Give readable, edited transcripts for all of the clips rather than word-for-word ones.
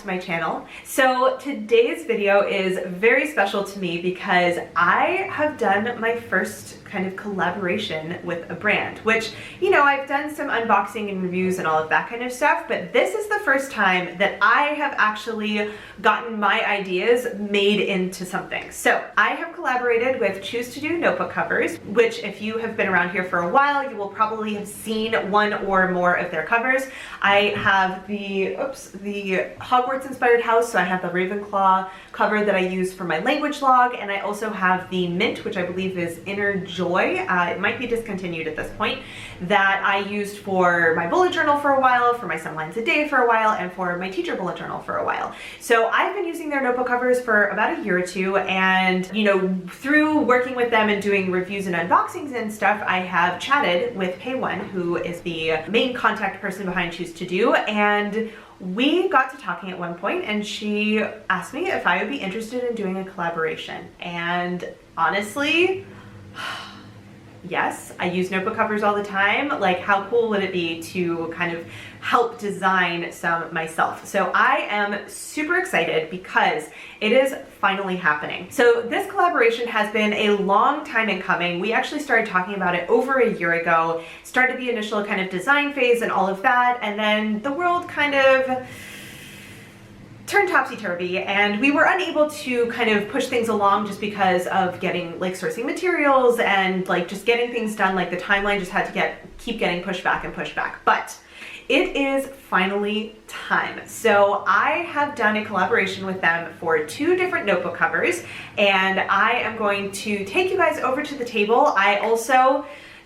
my channel. So today's video is very special to me because I have done my first kind of collaboration with a brand, which, you know, I've done some unboxing and reviews and all of that kind of stuff, but this is the first time that I have actually gotten my ideas made into something. So I have collaborated with CHOOSETODO notebook covers, which if you have been around here for a while, you will probably have seen one or more of their covers. I have the Hogwarts inspired house, so I have the Ravenclaw cover that I use for my language log, and I also have the mint, which I believe is Inner Joy. It might be discontinued at this point, that I used for my bullet journal for a while, for my some lines a day for a while, and for my teacher bullet journal for a while. So I've been using their notebook covers for about a year or two, and you know, through working with them and doing reviews and unboxings and stuff, I have chatted with Pei-Wen, who is the main contact person behind CHOOSETODO, and we got to talking at one point and she asked me if I would be interested in doing a collaboration. And honestly, yes, I use notebook covers all the time. Like, how cool would it be to kind of help design some myself? So I am super excited because it is finally happening. So this collaboration has been a long time in coming. We actually started talking about it over a year ago, started the initial kind of design phase and all of that, and then the world kind of turned topsy-turvy and we were unable to kind of push things along just because of getting like sourcing materials and like just getting things done. Like the timeline just had to keep getting pushed back and pushed back. But it is finally time. So I have done a collaboration with them for 2 different notebook covers, and I am going to take you guys over to the table.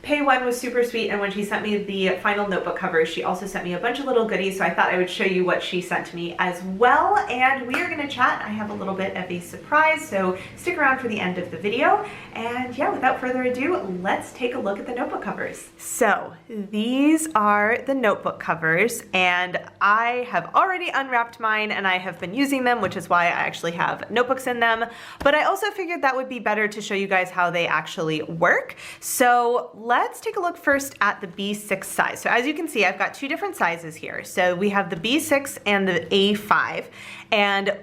Pei-Wen was super sweet, and when she sent me the final notebook covers, she also sent me a bunch of little goodies, so I thought I would show you what she sent me as well, and we are gonna chat. I have a little bit of a surprise, so stick around for the end of the video, and yeah, without further ado, let's take a look at the notebook covers. So these are the notebook covers, and I have already unwrapped mine, and I have been using them, which is why I actually have notebooks in them, but I also figured that would be better to show you guys how they actually work. So let's take a look first at the B6 size. So as you can see, I've got 2 different sizes here. So we have the B6 and the A5. And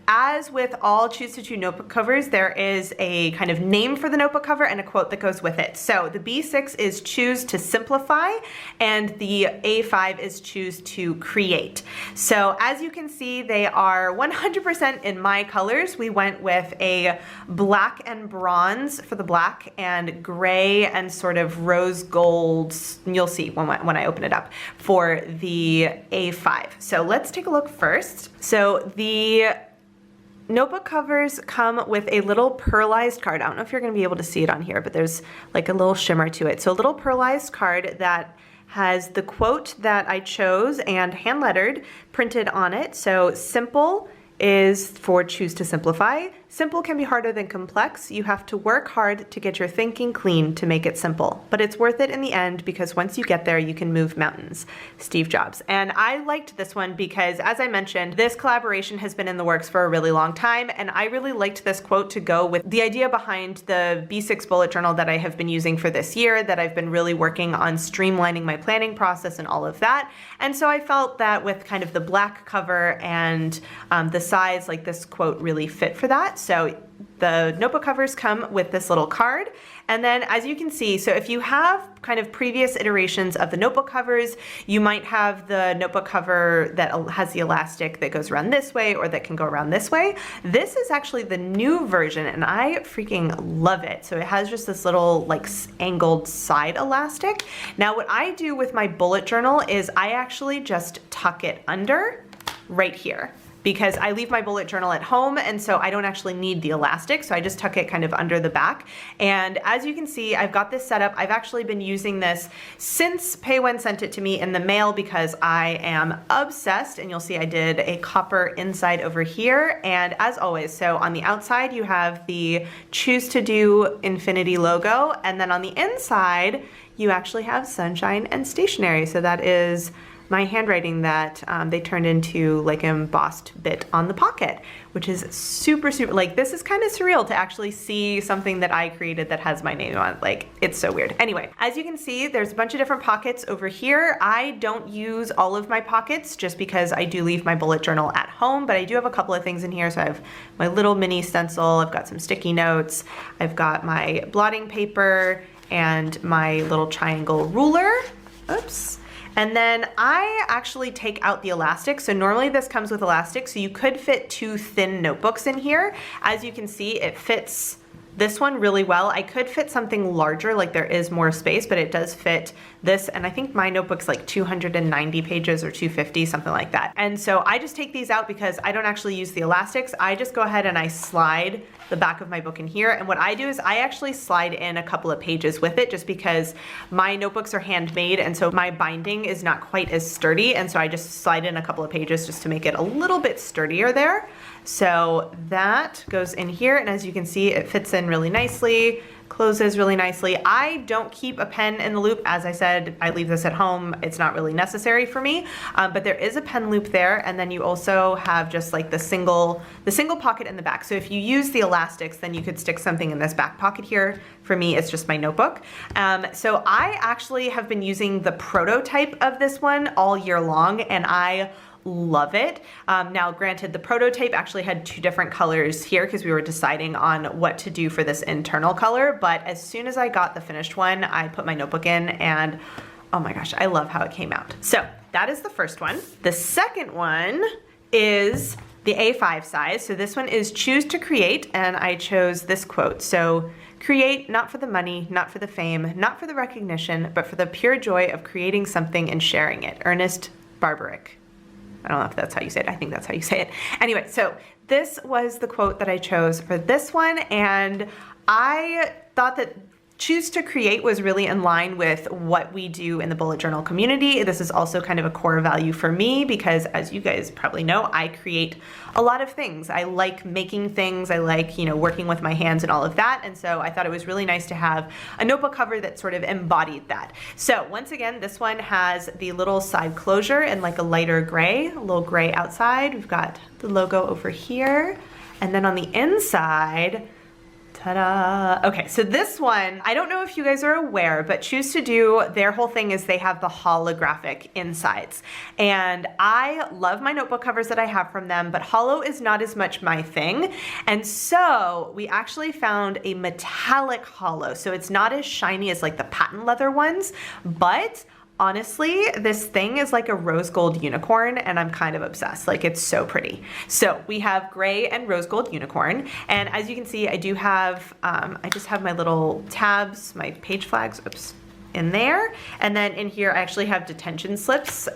as with all CHOOSETODO notebook covers, there is a kind of name for the notebook cover and a quote that goes with it. So the B6 is choose to simplify, and the A5 is choose to create. So as you can see, they are 100% in my colors. We went with a black and bronze for the black, and gray and sort of rose gold, you'll see when I open it up, for the A5. So let's take a look first. So the notebook covers come with a little pearlized card. I don't know if you're going to be able to see it on here, but there's like a little shimmer to it. So a little pearlized card that has the quote that I chose and hand lettered printed on it. So simple is for choose to simplify. Simple can be harder than complex. You have to work hard to get your thinking clean to make it simple. But it's worth it in the end because once you get there, you can move mountains. Steve Jobs. And I liked this one because, as I mentioned, this collaboration has been in the works for a really long time, and I really liked this quote to go with the idea behind the B6 bullet journal that I have been using for this year, that I've been really working on streamlining my planning process and all of that. And so I felt that with kind of the black cover and the size, like this quote really fit for that. So the notebook covers come with this little card, and then as you can see, so if you have kind of previous iterations of the notebook covers, you might have the notebook cover that has the elastic that goes around this way or that can go around this way. This is actually the new version, and I freaking love it. So it has just this little like angled side elastic. Now what I do with my bullet journal is I actually just tuck it under right here, because I leave my bullet journal at home, and so I don't actually need the elastic, so I just tuck it kind of under the back. And as you can see, I've got this set up. I've actually been using this since Pei-Wen sent it to me in the mail because I am obsessed, and you'll see I did a copper inside over here. And as always, so on the outside you have the CHOOSETODO Infinity logo, and then on the inside you actually have sunshine and stationery. So that is my handwriting that they turned into like an embossed bit on the pocket, which is super, super, like this is kind of surreal to actually see something that I created that has my name on it. Like, it's so weird. Anyway, as you can see, there's a bunch of different pockets over here. I don't use all of my pockets just because I do leave my bullet journal at home, but I do have a couple of things in here. So I have my little mini stencil, I've got some sticky notes, I've got my blotting paper and my little triangle ruler. Oops. And then I actually take out the elastic. So normally this comes with elastic, so you could fit 2 thin notebooks in here. As you can see, it fits this one really well. I could fit something larger, like there is more space, but it does fit this. And I think my notebook's like 290 pages or 250, something like that. And so I just take these out because I don't actually use the elastics. I just go ahead and I slide the back of my book in here. And what I do is I actually slide in a couple of pages with it just because my notebooks are handmade. And so my binding is not quite as sturdy. And so I just slide in a couple of pages just to make it a little bit sturdier there. So that goes in here. And as you can see, it fits in really nicely, closes really nicely. I don't keep a pen in the loop. As I said, I leave this at home. It's not really necessary for me, but there is a pen loop there. And then you also have just like the single pocket in the back. So if you use the elastics, then you could stick something in this back pocket here. For me, it's just my notebook. So I actually have been using the prototype of this one all year long, and I love it. Now, granted, the prototype actually had 2 different colors here because we were deciding on what to do for this internal color. But as soon as I got the finished one, I put my notebook in and oh my gosh, I love how it came out. So that is the first one. The second one is the A5 size. So this one is Choose to Create, and I chose this quote. So, create not for the money, not for the fame, not for the recognition, but for the pure joy of creating something and sharing it. Ernest Barbaric. I don't know if that's how you say it. I think that's how you say it. Anyway, so this was the quote that I chose for this one, and I thought that Choose to Create was really in line with what we do in the bullet journal community. This is also kind of a core value for me because, as you guys probably know, I create a lot of things. I like making things. I like, working with my hands and all of that. And so I thought it was really nice to have a notebook cover that sort of embodied that. So once again, this one has the little side closure in like a lighter gray, a little gray outside. We've got the logo over here. And then on the inside, ta-da. Okay, so this one, I don't know if you guys are aware, but Choose to Do, their whole thing is they have the holographic insides. And I love my notebook covers that I have from them, but holo is not as much my thing. And so we actually found a metallic holo. So it's not as shiny as like the patent leather ones, but honestly, this thing is like a rose gold unicorn, and I'm kind of obsessed. Like, it's so pretty. So we have gray and rose gold unicorn. And as you can see, I do have, I just have my little tabs, my page flags, oops, in there. And then in here, I actually have detention slips,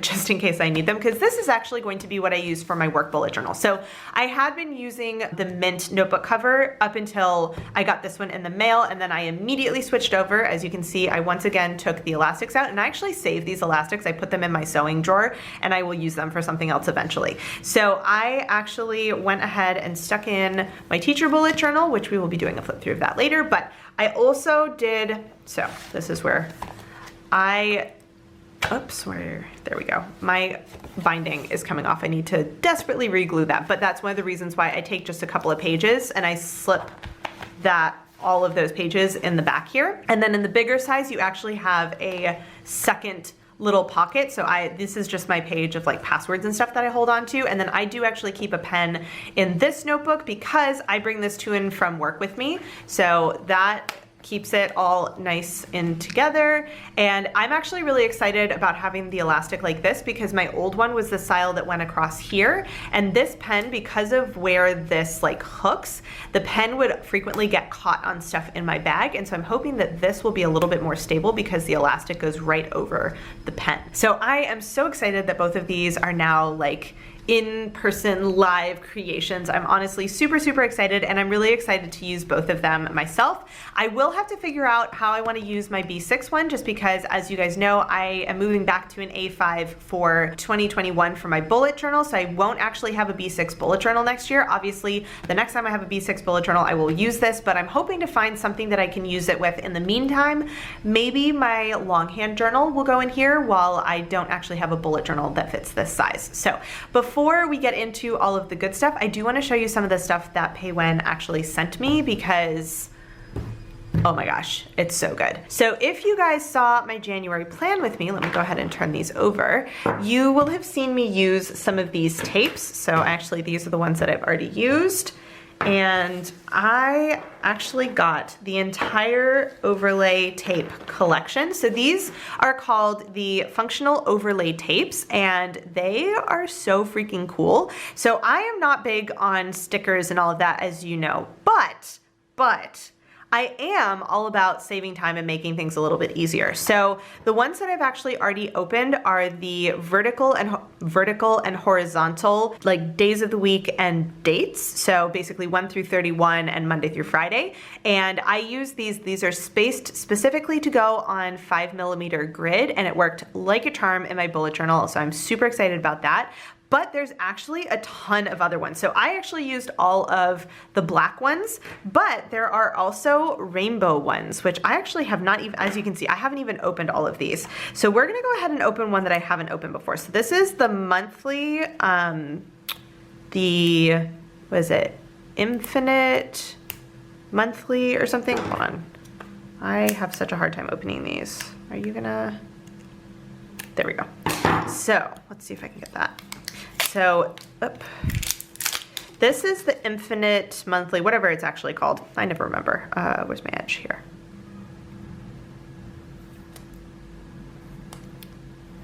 just in case I need them, because this is actually going to be what I use for my work bullet journal. So I had been using the mint notebook cover up until I got this one in the mail, and then I immediately switched over. As you can see, I once again took the elastics out, and I actually saved these elastics. I put them in my sewing drawer, and I will use them for something else eventually. So I actually went ahead and stuck in my teacher bullet journal, which we will be doing a flip through of that later, but I also did, so this is where there we go. My binding is coming off. I need to desperately re-glue that, but that's one of the reasons why I take just a couple of pages and I slip all of those pages in the back here. And then in the bigger size, you actually have a second little pocket. So this is just my page of like passwords and stuff that I hold on to. And then I do actually keep a pen in this notebook because I bring this to and from work with me. So that keeps it all nice and together. And I'm actually really excited about having the elastic like this because my old one was the style that went across here. And this pen, because of where this like hooks, the pen would frequently get caught on stuff in my bag. And so I'm hoping that this will be a little bit more stable because the elastic goes right over the pen. So I am so excited that both of these are now like in-person live creations. I'm honestly super, super excited, and I'm really excited to use both of them myself. I will have to figure out how I want to use my B6 one, just because, as you guys know, I am moving back to an A5 for 2021 for my bullet journal, so I won't actually have a B6 bullet journal next year. Obviously, the next time I have a B6 bullet journal, I will use this, but I'm hoping to find something that I can use it with in the meantime. Maybe my longhand journal will go in here while I don't actually have a bullet journal that fits this size. So before we get into all of the good stuff, I do want to show you some of the stuff that Pei Wen actually sent me, because oh my gosh, it's so good. So if you guys saw my January plan with me, let me go ahead and turn these over. You will have seen me use some of these tapes. So actually these are the ones that I've already used. And I actually got the entire overlay tape collection. So these are called the functional overlay tapes, and they are so freaking cool. So I am not big on stickers and all of that, as you know, but I am all about saving time and making things a little bit easier. So the ones that I've actually already opened are the vertical and horizontal, like days of the week and dates. So basically 1 through 31 and Monday through Friday. And I use these are spaced specifically to go on 5mm grid, and it worked like a charm in my bullet journal. So I'm super excited about that. But there's actually a ton of other ones. So I actually used all of the black ones, but there are also rainbow ones, which I actually have not even, as you can see, I haven't even opened all of these. So we're gonna go ahead and open one that I haven't opened before. So this is the monthly, what is it? Infinite monthly or something? Hold on. I have such a hard time opening these. Are you gonna, there we go. So let's see if I can get that. So, this is the Infinite Monthly, whatever it's actually called. I never remember. Where's my edge here?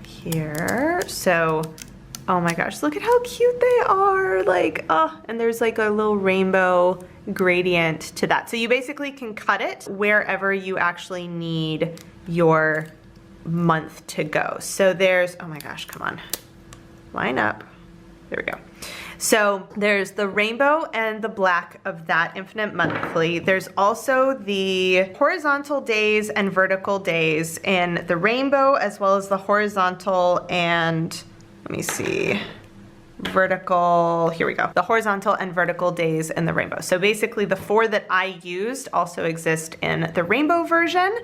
Here. So, oh my gosh, look at how cute they are. Like, oh, and there's like a little rainbow gradient to that. So you basically can cut it wherever you actually need your month to go. So there's, oh my gosh, come on. Line up. There we go. So there's the rainbow and the black of that Infinite Monthly. There's also the horizontal days and vertical days in the rainbow, as well as the horizontal and, let me see, vertical, here we go. The horizontal and vertical days in the rainbow. So basically the 4 that I used also exist in the rainbow version.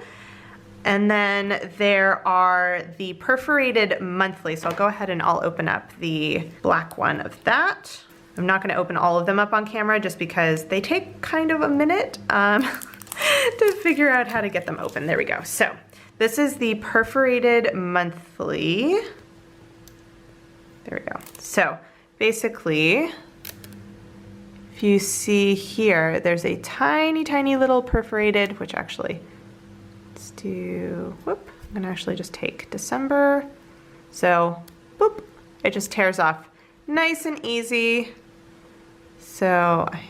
And then there are the perforated monthly. So I'll go ahead and I'll open up the black one of that. I'm not gonna open all of them up on camera just because they take kind of a minute to figure out how to get them open. There we go. So this is the perforated monthly. There we go. So basically, if you see here, there's a tiny, tiny little perforated, which actually, let's do, whoop, I'm gonna actually just take December. So, boop, it just tears off nice and easy. So I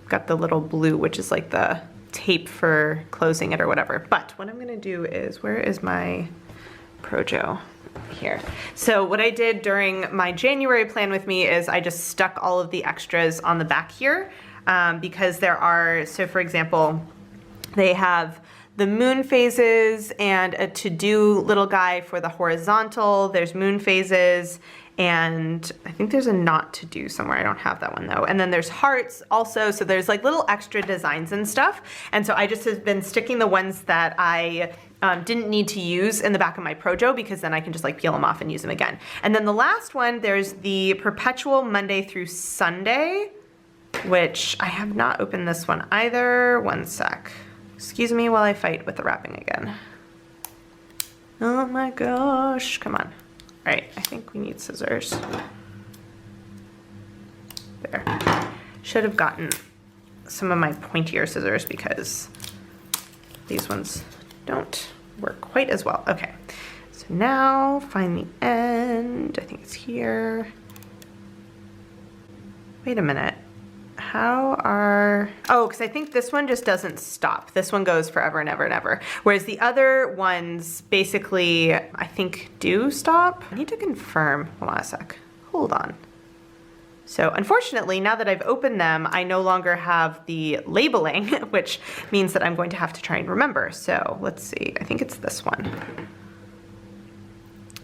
got the little blue, which is like the tape for closing it or whatever. But what I'm gonna do is, where is my Projo? Here. So what I did during my January plan with me is I just stuck all of the extras on the back here because there are, so for example, they have the moon phases and a to-do little guy for the horizontal. There's moon phases, and I think there's a not to do somewhere. I don't have that one though. And then there's hearts also. So there's like little extra designs and stuff. And so I just have been sticking the ones that I didn't need to use in the back of my Projo, because then I can just like peel them off and use them again. And then the last one, there's the perpetual Monday through Sunday, which I have not opened this one either. One sec. Excuse me while I fight with the wrapping again. Oh my gosh, come on. All right, I think we need scissors. There. Should have gotten some of my pointier scissors because these ones don't work quite as well. Okay, so now find the end. I think it's here. Wait a minute. How are, oh, because I think this one just doesn't stop. This one goes forever and ever and ever. Whereas the other ones basically, I think, do stop. I need to confirm. Hold on a sec. Hold on. So unfortunately, now that I've opened them, I no longer have the labeling, which means that I'm going to have to try and remember. So let's see, I think it's this one.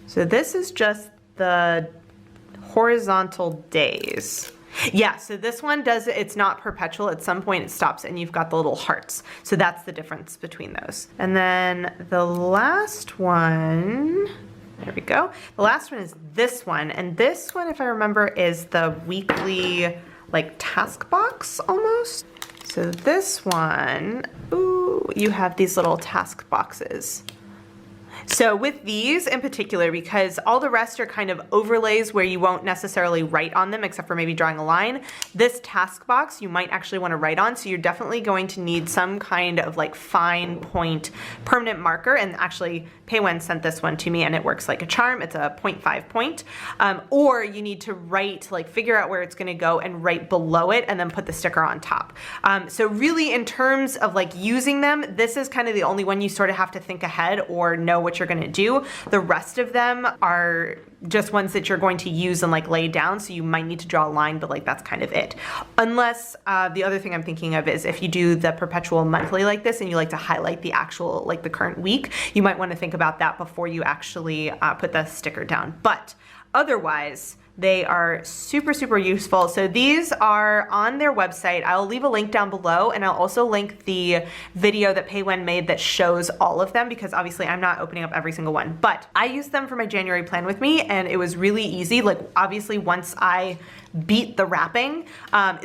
So this is just the horizontal days. Yeah, so this one does, it's not perpetual. At some point it stops and you've got the little hearts. So that's the difference between those. And then the last one, there we go. The last one is this one. And this one, if I remember, is the weekly like task box almost. So this one, ooh, you have these little task boxes. So with these in particular, because all the rest are kind of overlays where you won't necessarily write on them except for maybe drawing a line, this task box you might actually want to write on. So you're definitely going to need some kind of like fine point permanent marker. And actually Peiwen sent this one to me and it works like a charm. It's a 0.5 point. Or you need to write, like figure out where it's going to go and write below it and then put the sticker on top. So really in terms of like using them, this is kind of the only one you sort of have to think ahead or know what you're going to do. The rest of them are just ones that you're going to use and like lay down, so you might need to draw a line, but like that's kind of it. Unless the other thing I'm thinking of is if you do the perpetual monthly like this and you like to highlight the actual like the current week, you might want to think about that before you actually put the sticker down. But otherwise, they are super, super useful. So these are on their website. I'll leave a link down below and I'll also link the video that Peiwen made that shows all of them, because obviously I'm not opening up every single one, but I used them for my January plan with me and it was really easy. Like obviously once I beat the wrapping,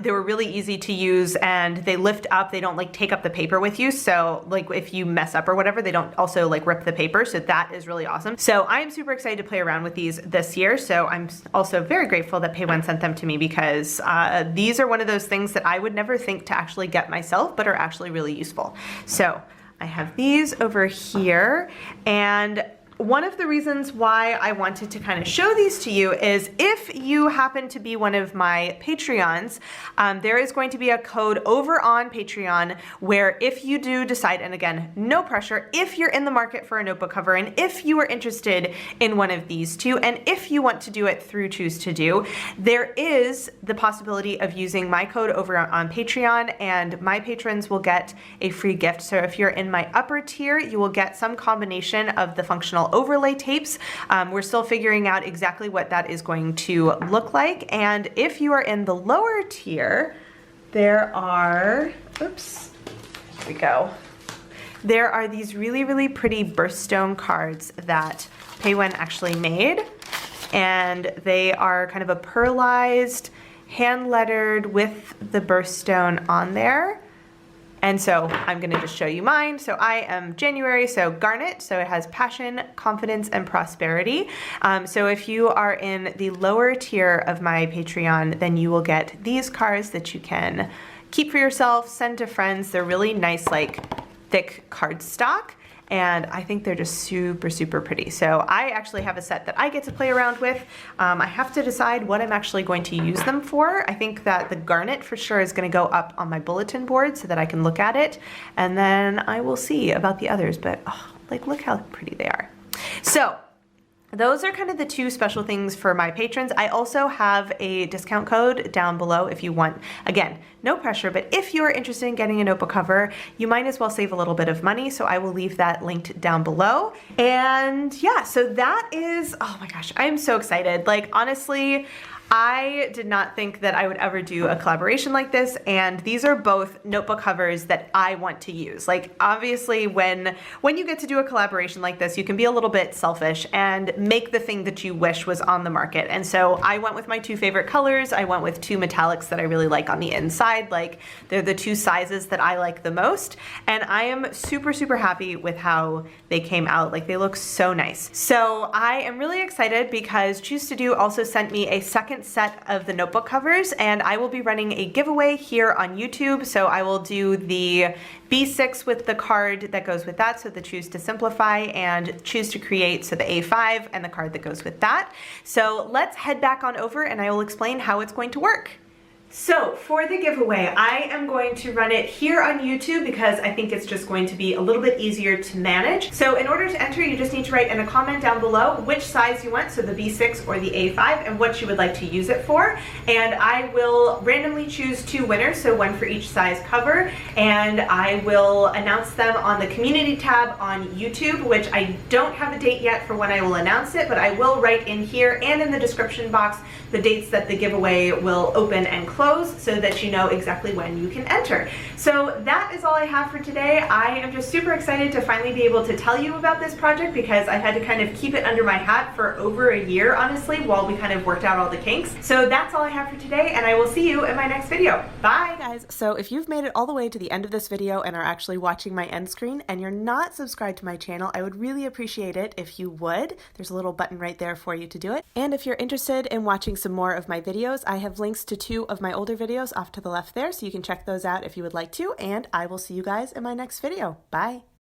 they were really easy to use and they lift up, they don't like take up the paper with you. So like if you mess up or whatever, they don't also like rip the paper. So that is really awesome. So I am super excited to play around with these this year. So I'm also very grateful that Peiwen sent them to me, because these are one of those things that I would never think to actually get myself, but are actually really useful. So I have these over here, and one of the reasons why I wanted to kind of show these to you is if you happen to be one of my Patreons, there is going to be a code over on Patreon where if you do decide, and again, no pressure, if you're in the market for a notebook cover and if you are interested in one of these two, and if you want to do it through Choose to Do, there is the possibility of using my code over on Patreon and my patrons will get a free gift. So if you're in my upper tier, you will get some combination of the functional overlay tapes. We're still figuring out exactly what that is going to look like. And if you are in the lower tier, there are, oops, here we go. There are these really, really pretty birthstone cards that Peiwen actually made. And they are kind of a pearlized, hand lettered with the birthstone on there. And so I'm gonna just show you mine. So I am January, so garnet, so it has passion, confidence, and prosperity. So if you are in the lower tier of my Patreon, then you will get these cards that you can keep for yourself, send to friends. They're really nice, like thick cardstock. And I think they're just super, super pretty. So I actually have a set that I get to play around with. I have to decide what I'm actually going to use them for. I think that the garnet for sure is gonna go up on my bulletin board so that I can look at it. And then I will see about the others, but oh, like look how pretty they are. So those are kind of the two special things for my patrons. I also have a discount code down below if you want, again, no pressure, but if you are interested in getting a notebook cover, you might as well save a little bit of money. So I will leave that linked down below. And yeah, so that is, oh my gosh, I am so excited. Like honestly, I did not think that I would ever do a collaboration like this, and these are both notebook covers that I want to use. Like obviously when you get to do a collaboration like this, you can be a little bit selfish and make the thing that you wish was on the market. And so I went with my two favorite colors. I went with two metallics that I really like on the inside. Like they're the two sizes that I like the most. And I am super, super happy with how they came out. Like they look so nice. So I am really excited because Choose to Do also sent me a second set of the notebook covers, and I will be running a giveaway here on YouTube. So I will do the B6 with the card that goes with that, so the Choose to Simplify, and Choose to Create, so the A5 and the card that goes with that. So let's head back on over and I will explain how it's going to work. So for the giveaway, I am going to run it here on YouTube because I think it's just going to be a little bit easier to manage. So in order to enter, you just need to write in a comment down below which size you want, so the B6 or the A5, and what you would like to use it for. And I will randomly choose 2 winners, so 1 for each size cover, and I will announce them on the community tab on YouTube, which I don't have a date yet for when I will announce it, but I will write in here and in the description box the dates that the giveaway will open and close so that you know exactly when you can enter. So that is all I have for today. I am just super excited to finally be able to tell you about this project because I had to kind of keep it under my hat for over a year, honestly, while we kind of worked out all the kinks. So that's all I have for today, and I will see you in my next video. Bye! Hey guys, so if you've made it all the way to the end of this video and are actually watching my end screen and you're not subscribed to my channel, I would really appreciate it if you would. There's a little button right there for you to do it. And if you're interested in watching some more of my videos, I have links to 2 of my older videos off to the left there, so you can check those out if you would like to, and I will see you guys in my next video. Bye!